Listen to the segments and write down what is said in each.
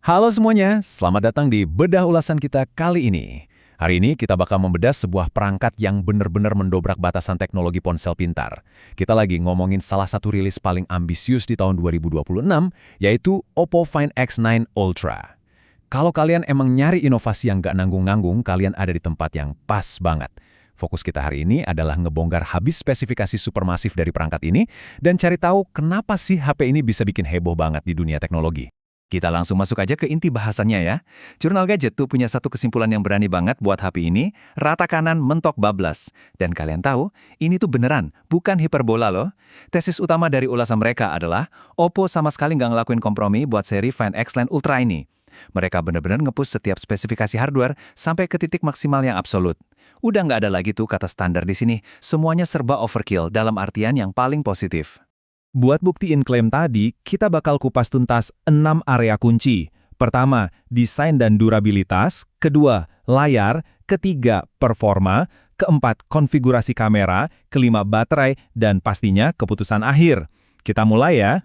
Halo semuanya, selamat datang di Bedah Ulasan kita kali ini. Hari ini kita bakal membedah sebuah perangkat yang benar-benar mendobrak batasan teknologi ponsel pintar. Kita lagi ngomongin salah satu rilis paling ambisius di tahun 2026, yaitu Oppo Find X9 Ultra. Kalau kalian emang nyari inovasi yang gak nanggung-nanggung, kalian ada di tempat yang pas banget. Fokus kita hari ini adalah ngebongkar habis spesifikasi supermasif dari perangkat ini dan cari tahu kenapa sih HP ini bisa bikin heboh banget di dunia teknologi. Kita langsung masuk aja ke inti bahasannya ya. Jurnal Gadget tuh punya satu kesimpulan yang berani banget buat HP ini, rata kanan mentok bablas. Dan kalian tahu, ini tuh beneran, bukan hiperbola loh. Tesis utama dari ulasan mereka adalah, Oppo sama sekali nggak ngelakuin kompromi buat seri Find X9 Ultra ini. Mereka bener-bener nge-push setiap spesifikasi hardware sampai ke titik maksimal yang absolut. Udah nggak ada lagi tuh kata standar di sini, semuanya serba overkill dalam artian yang paling positif. Buat buktiin klaim tadi, kita bakal kupas tuntas 6 area kunci. Pertama, desain dan durabilitas. Kedua, layar. Ketiga, performa. Keempat, konfigurasi kamera. Kelima, baterai. Dan pastinya keputusan akhir. Kita mulai ya.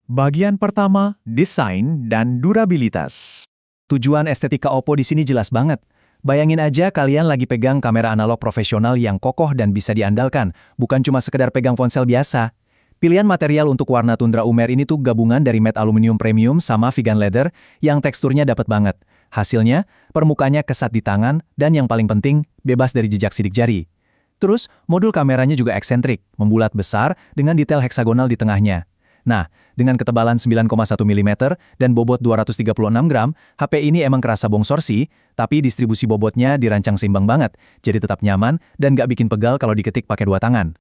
Bagian pertama, desain dan durabilitas. Tujuan estetika Oppo di sini jelas banget. Bayangin aja kalian lagi pegang kamera analog profesional yang kokoh dan bisa diandalkan, bukan cuma sekedar pegang ponsel biasa. Pilihan material untuk warna tundra umer ini tuh gabungan dari matte aluminium premium sama vegan leather yang teksturnya dapat banget. Hasilnya, permukaannya kesat di tangan dan yang paling penting, bebas dari jejak sidik jari. Terus, modul kameranya juga eksentrik, membulat besar dengan detail heksagonal di tengahnya. Nah, dengan ketebalan 9,1 mm dan bobot 236 gram, HP ini emang kerasa bongsor sih, tapi distribusi bobotnya dirancang seimbang banget, jadi tetap nyaman dan gak bikin pegal kalau diketik pakai dua tangan.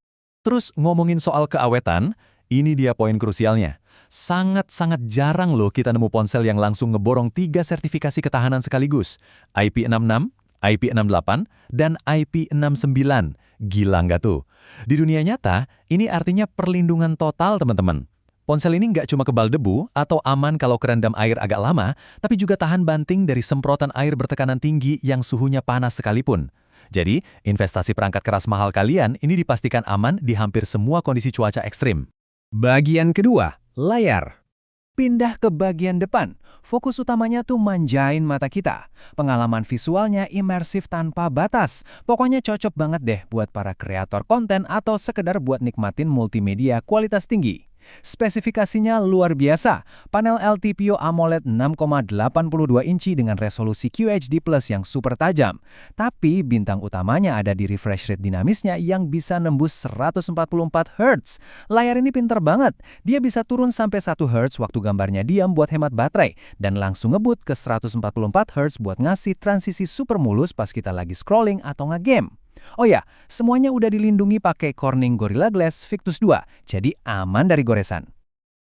Terus ngomongin soal keawetan, ini dia poin krusialnya. Sangat-sangat jarang loh kita nemu ponsel yang langsung ngeborong 3 sertifikasi ketahanan sekaligus. IP66, IP68, dan IP69. Gila nggak tuh? Di dunia nyata, ini artinya perlindungan total teman-teman. Ponsel ini nggak cuma kebal debu atau aman kalau kerendam air agak lama, tapi juga tahan banting dari semprotan air bertekanan tinggi yang suhunya panas sekalipun. Jadi, investasi perangkat keras mahal kalian ini dipastikan aman di hampir semua kondisi cuaca ekstrim. Bagian kedua, layar. Pindah ke bagian depan. Fokus utamanya tuh manjain mata kita. Pengalaman visualnya imersif tanpa batas. Pokoknya cocok banget deh buat para kreator konten atau sekedar buat nikmatin multimedia kualitas tinggi. Spesifikasinya luar biasa. Panel LTPO AMOLED 6,82 inci dengan resolusi QHD+ yang super tajam. Tapi bintang utamanya ada di refresh rate dinamisnya yang bisa nembus 144 Hz. Layar ini pinter banget. Dia bisa turun sampai 1 Hz waktu gambarnya diam buat hemat baterai dan langsung ngebut ke 144 Hz buat ngasih transisi super mulus pas kita lagi scrolling atau nge-game. Oh ya, semuanya udah dilindungi pakai Corning Gorilla Glass Victus 2, jadi aman dari goresan.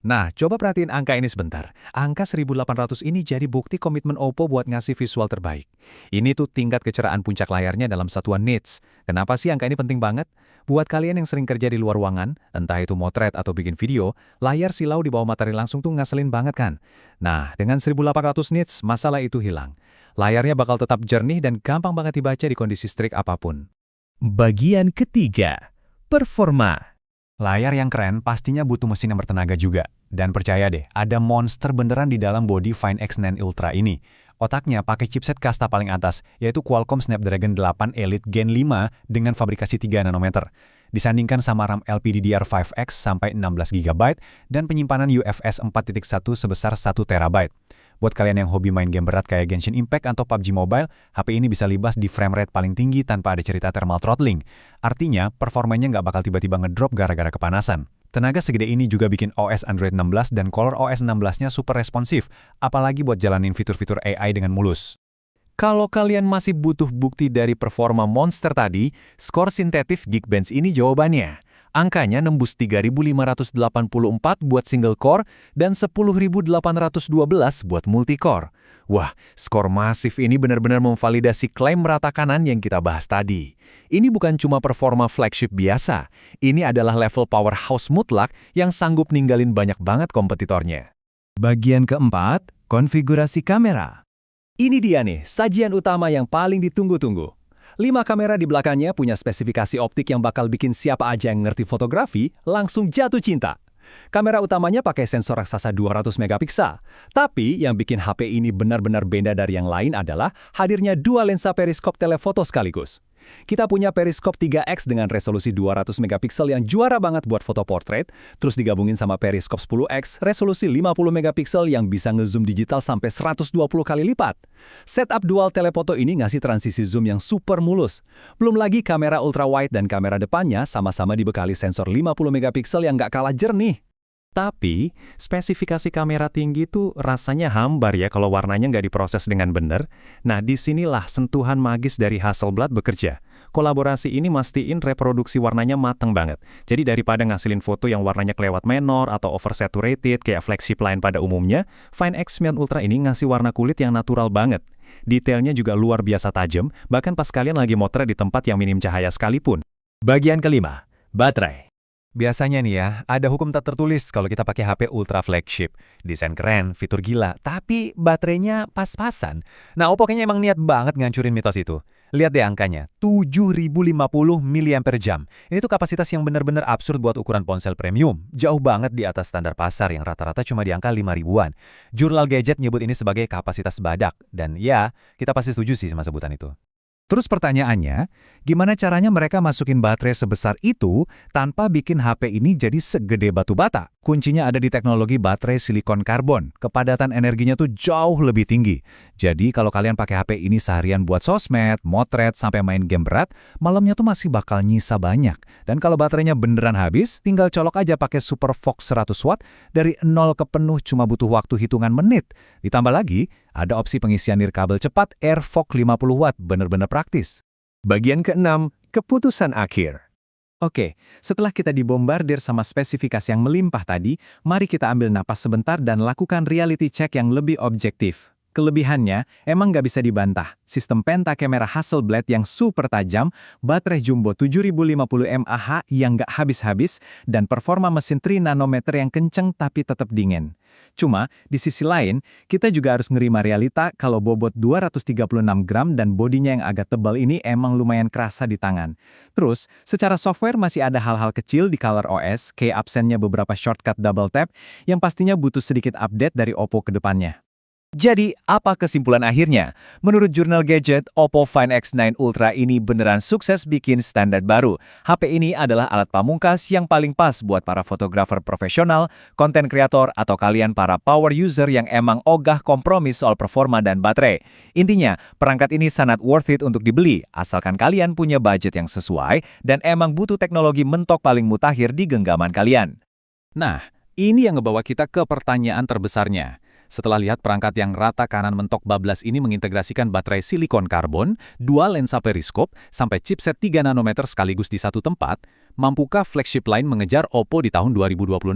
Nah, coba perhatiin angka ini sebentar. Angka 1800 ini jadi bukti komitmen Oppo buat ngasih visual terbaik. Ini tuh tingkat kecerahan puncak layarnya dalam satuan nits. Kenapa sih angka ini penting banget? Buat kalian yang sering kerja di luar ruangan, entah itu motret atau bikin video, layar silau di bawah matahari langsung tuh ngeselin banget kan? Nah, dengan 1800 nits, masalah itu hilang. Layarnya bakal tetap jernih dan gampang banget dibaca di kondisi strik apapun. Bagian ketiga, performa. Layar yang keren pastinya butuh mesin yang bertenaga juga. Dan percaya deh, ada monster beneran di dalam body Find X9 Ultra ini. Otaknya pakai chipset kasta paling atas, yaitu Qualcomm Snapdragon 8 Elite Gen 5 dengan fabrikasi 3 nanometer. Disandingkan sama RAM LPDDR5X sampai 16 GB dan penyimpanan UFS 4.1 sebesar 1 TB. Buat kalian yang hobi main game berat kayak Genshin Impact atau PUBG Mobile, HP ini bisa libas di frame rate paling tinggi tanpa ada cerita thermal throttling. Artinya, performanya nggak bakal tiba-tiba ngedrop gara-gara kepanasan. Tenaga segede ini juga bikin OS Android 16 dan ColorOS 16-nya super responsif, apalagi buat jalanin fitur-fitur AI dengan mulus. Kalau kalian masih butuh bukti dari performa monster tadi, skor sintetif Geekbench ini jawabannya. Angkanya nembus 3.584 buat single core dan 10.812 buat multi-core. Wah, skor masif ini benar-benar memvalidasi klaim rata kanan yang kita bahas tadi. Ini bukan cuma performa flagship biasa, ini adalah level powerhouse mutlak yang sanggup ninggalin banyak banget kompetitornya. Bagian keempat, konfigurasi kamera. Ini dia nih, sajian utama yang paling ditunggu-tunggu. 5 kamera di belakangnya punya spesifikasi optik yang bakal bikin siapa aja yang ngerti fotografi langsung jatuh cinta. Kamera utamanya pakai sensor raksasa 200 megapiksel. Tapi yang bikin HP ini benar-benar beda dari yang lain adalah hadirnya dua lensa periskop telefoto sekaligus. Kita punya periskop 3x dengan resolusi 200 megapiksel yang juara banget buat foto portrait, terus digabungin sama periskop 10x resolusi 50 megapiksel yang bisa ngezoom digital sampai 120 kali lipat. Setup dual telefoto ini ngasih transisi zoom yang super mulus. Belum lagi kamera ultra wide dan kamera depannya sama-sama dibekali sensor 50 megapiksel yang nggak kalah jernih. Tapi, spesifikasi kamera tinggi tuh rasanya hambar ya kalau warnanya nggak diproses dengan benar. Nah, disinilah sentuhan magis dari Hasselblad bekerja. Kolaborasi ini mastiin reproduksi warnanya mateng banget. Jadi daripada ngasilin foto yang warnanya kelewat menor atau oversaturated kayak flagship lain pada umumnya, Find X9 Ultra ini ngasih warna kulit yang natural banget. Detailnya juga luar biasa tajam, bahkan pas kalian lagi motret di tempat yang minim cahaya sekalipun. Bagian kelima, baterai. Biasanya nih ya, ada hukum tak tertulis kalau kita pakai HP ultra flagship. Desain keren, fitur gila, tapi baterainya pas-pasan. Nah, Oppo kayaknya emang niat banget ngancurin mitos itu. Lihat deh angkanya, 7050 mAh. Ini tuh kapasitas yang benar-benar absurd buat ukuran ponsel premium. Jauh banget di atas standar pasar yang rata-rata cuma di angka 5 ribuan. Jurnal Gadget nyebut ini sebagai kapasitas badak. Dan ya, kita pasti setuju sih sama sebutan itu. Terus pertanyaannya, gimana caranya mereka masukin baterai sebesar itu tanpa bikin HP ini jadi segede batu bata? Kuncinya ada di teknologi baterai silikon karbon. Kepadatan energinya tuh jauh lebih tinggi. Jadi kalau kalian pakai HP ini seharian buat sosmed, motret, sampai main game berat, malamnya tuh masih bakal nyisa banyak. Dan kalau baterainya beneran habis, tinggal colok aja pakai Super Fox 100 watt, dari 0 ke penuh cuma butuh waktu hitungan menit. Ditambah lagi, ada opsi pengisian nirkabel cepat AirVoc 50 watt, bener-bener praktis. Bagian keenam, keputusan akhir. Oke, setelah kita dibombardir sama spesifikasi yang melimpah tadi, mari kita ambil napas sebentar dan lakukan reality check yang lebih objektif. Kelebihannya, emang nggak bisa dibantah. Sistem penta kamera Hasselblad yang super tajam, baterai jumbo 7050 mAh yang nggak habis-habis, dan performa mesin 3 nanometer yang kenceng tapi tetap dingin. Cuma, di sisi lain, kita juga harus nerima realita kalau bobot 236 gram dan bodinya yang agak tebal ini emang lumayan kerasa di tangan. Terus, secara software masih ada hal-hal kecil di ColorOS, kayak absennya beberapa shortcut double tap, yang pastinya butuh sedikit update dari Oppo ke depannya. Jadi, apa kesimpulan akhirnya? Menurut Jurnal Gadget, Oppo Find X9 Ultra ini beneran sukses bikin standar baru. HP ini adalah alat pamungkas yang paling pas buat para fotografer profesional, konten kreator, atau kalian para power user yang emang ogah kompromi soal performa dan baterai. Intinya, perangkat ini sangat worth it untuk dibeli, asalkan kalian punya budget yang sesuai dan emang butuh teknologi mentok paling mutakhir di genggaman kalian. Nah, ini yang ngebawa kita ke pertanyaan terbesarnya. Setelah lihat perangkat yang rata kanan mentok bablas ini mengintegrasikan baterai silikon karbon, dual lensa periskop, sampai chipset 3 nanometer sekaligus di satu tempat, mampukah flagship lain mengejar Oppo di tahun 2026?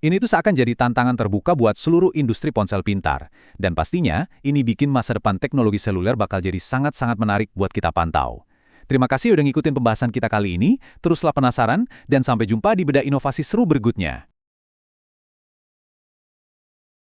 Ini tuh seakan jadi tantangan terbuka buat seluruh industri ponsel pintar. Dan pastinya, ini bikin masa depan teknologi seluler bakal jadi sangat-sangat menarik buat kita pantau. Terima kasih udah ngikutin pembahasan kita kali ini, teruslah penasaran, dan sampai jumpa di bedah inovasi seru berikutnya.